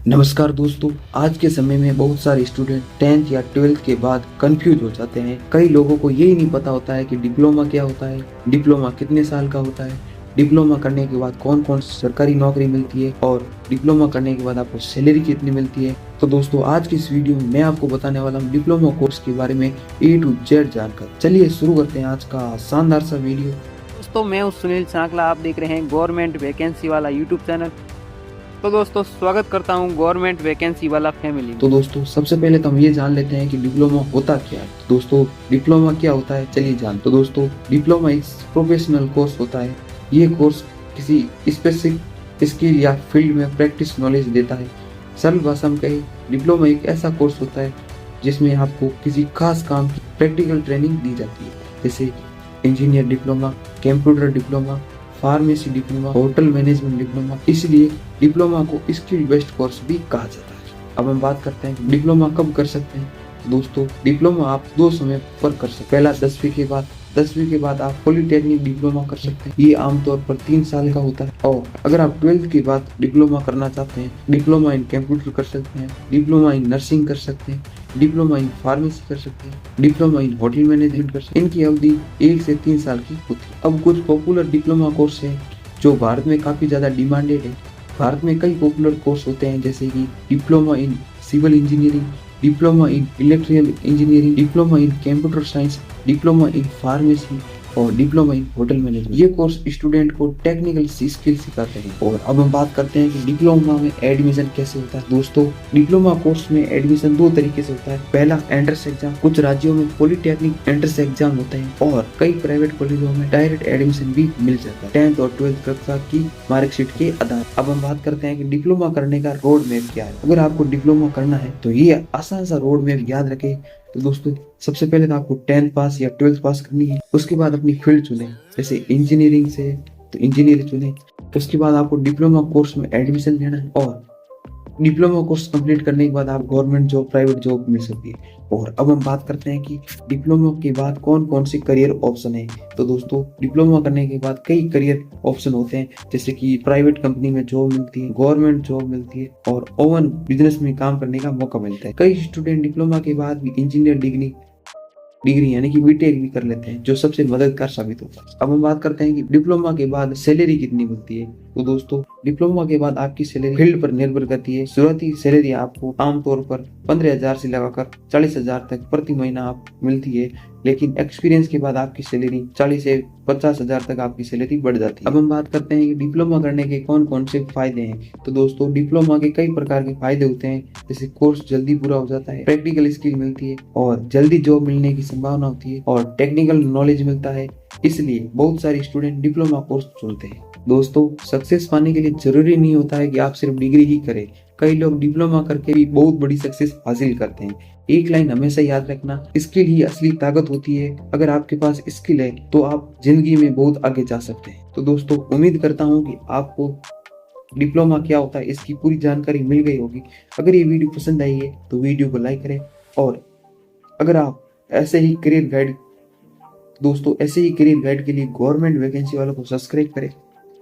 नमस्कार दोस्तों, आज के समय में बहुत सारे स्टूडेंट 10th या 12th के बाद कंफ्यूज हो जाते हैं। कई लोगों को यही नहीं पता होता है कि डिप्लोमा क्या होता है, डिप्लोमा कितने साल का होता है, डिप्लोमा करने के बाद कौन कौन सरकारी नौकरी मिलती है और डिप्लोमा करने के बाद आपको सैलरी कितनी मिलती है। तो दोस्तों, आज की इस वीडियो में मैं आपको बताने वाला हूँ डिप्लोमा कोर्स के बारे में A to Z जानकर। चलिए शुरू करते हैं आज का शानदार सा वीडियो। दोस्तों, मैं हूं सुनील चाकला। आप देख रहे हैं गवर्नमेंट वैकेंसी वाला यूट्यूब चैनल। तो दोस्तों, स्वागत करता हूं गवर्नमेंट वैकेंसी वाला फैमिली में। तो दोस्तों, सबसे पहले तो हम ये जान लेते हैं कि डिप्लोमा होता क्या है। दोस्तों, डिप्लोमा क्या होता है चलिए जान। तो दोस्तों, डिप्लोमा एक प्रोफेशनल कोर्स होता है। ये कोर्स किसी स्पेसिफिक स्किल या फील्ड में प्रैक्टिस नॉलेज देता है। सरल भाषा में कहें, डिप्लोमा एक ऐसा कोर्स होता है जिसमें आपको किसी खास काम की प्रैक्टिकल ट्रेनिंग दी जाती है, जैसे engineer diploma, computer diploma, pharmacy diploma, hotel management diploma. इसलिए डिप्लोमा को स्किल बेस्ड कोर्स भी कहा जाता है। अब हम बात करते हैं डिप्लोमा कब कर सकते हैं। दोस्तों, डिप्लोमा आप दो समय पर कर सकते हैं। पहला 10वीं के बाद आप पॉलिटेक्निक डिप्लोमा कर सकते हैं। ये आमतौर पर 3 साल का होता है। और अगर आप 12th के बाद डिप्लोमा करना चाहते हैं, डिप्लोमा इन कंप्यूटर कर सकते हैं, डिप्लोमा इन नर्सिंग कर सकते हैं, डिप्लोमा इन फार्मेसी कर सकते हैं, डिप्लोमा इन होटल मैनेजमेंट कर सकते हैं। इनकी अवधि 1 से 3 साल की होती है। अब कुछ पॉपुलर डिप्लोमा कोर्स है जो भारत में काफी ज्यादा डिमांडेड है। भारत में कई पॉपुलर कोर्स होते हैं, जैसे कि diploma in civil engineering, diploma in electrical engineering, diploma in computer science, diploma in pharmacy और डिप्लोमा इन होटल मैनेजमेंट। ये कोर्स स्टूडेंट को टेक्निकल स्किल सिखाते हैं। और अब हम बात करते हैं कि डिप्लोमा में एडमिशन कैसे होता है। दोस्तों, डिप्लोमा कोर्स में एडमिशन 2 तरीके से होता है। पहला एंट्रेंस एग्जाम। कुछ राज्यों में पॉलिटेक्निक एंट्रेंस एग्जाम होते हैं और कई प्राइवेट कॉलेजों में डायरेक्ट एडमिशन भी मिल जाता है 10th और 12th कक्षा की मार्कशीट के आधार। अब हम बात करते हैं कि डिप्लोमा करने का रोड मैप क्या है। अगर आपको डिप्लोमा करना है तो ये आसान सा रोड मैप याद रखें। तो दोस्तों, सबसे पहले तो आपको 10th पास या 12th पास करनी है। उसके बाद अपनी फील्ड चुने, जैसे इंजीनियरिंग से तो इंजीनियरिंग चुने। उसके बाद आपको डिप्लोमा कोर्स में एडमिशन लेना है और डिप्लोमा कोर्स कंप्लीट करने के बाद आप गवर्नमेंट जॉब, प्राइवेट जॉब मिल सकती है। और अब हम बात करते हैं कि डिप्लोमा के बाद कौन कौन से करियर ऑप्शन है। तो दोस्तों, डिप्लोमा करने के बाद कई करियर ऑप्शन होते हैं, जैसे कि प्राइवेट कंपनी में जॉब मिलती है, गवर्नमेंट जॉब मिलती है और ओवन बिजनेस में काम करने का मौका मिलता है। कई स्टूडेंट डिप्लोमा के बाद भी इंजीनियर डिग्री यानी कि बीटेक भी कर लेते हैं, जो सबसे मददगार साबित होता है। अब हम बात करते हैं कि डिप्लोमा के बाद सैलरी कितनी मिलती है। तो दोस्तों, डिप्लोमा के बाद आपकी सैलरी फील्ड पर निर्भर करती है। शुरुआती सैलरी आपको आमतौर पर 15,000 से लगाकर 40,000 तक प्रति महीना आप मिलती है, लेकिन एक्सपीरियंस के बाद आपकी सैलरी 40 से 50,000 तक आपकी सैलरी बढ़ जाती है। अब हम बात करते हैं कि डिप्लोमा करने के कौन कौन से फायदे हैं। तो दोस्तों, डिप्लोमा के कई प्रकार के फायदे होते हैं, जैसे कोर्स जल्दी पूरा हो जाता है, प्रैक्टिकल स्किल मिलती है और जल्दी जॉब मिलने की संभावना होती है और टेक्निकल नॉलेज मिलता है। इसलिए बहुत सारे स्टूडेंट डिप्लोमा कोर्स चुनते हैं। दोस्तों, सक्सेस पाने के लिए जरूरी नहीं होता है कि आप सिर्फ डिग्री ही करें। कई लोग डिप्लोमा करके भी बहुत बड़ी सक्सेस हासिल करते हैं। एक लाइन हमेशा याद रखना, स्किल ही असली ताकत होती है। अगर आपके पास स्किल है तो आप जिंदगी में बहुत आगे जा सकते हैं। तो दोस्तों, उम्मीद करता हूँ कि आपको डिप्लोमा क्या होता है इसकी पूरी जानकारी मिल गई होगी। अगर ये वीडियो पसंद आई है तो वीडियो को लाइक करें और अगर आप ऐसे ही करियर गाइड के लिए गवर्नमेंट वैकेंसी वालों को सब्सक्राइब करें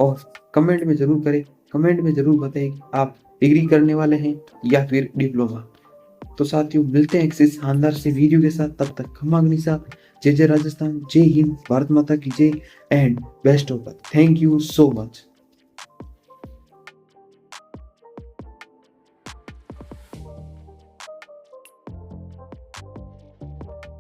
और कमेंट में जरूर बताएं कि आप डिग्री करने वाले हैं या फिर डिप्लोमा। तो साथियों, मिलते हैं एक शानदार से वीडियो के साथ। तब तक खमा अग्निसाथ, जय जय राजस्थान, जय हिंद, भारत माता की जय and best of luck. Thank you so much.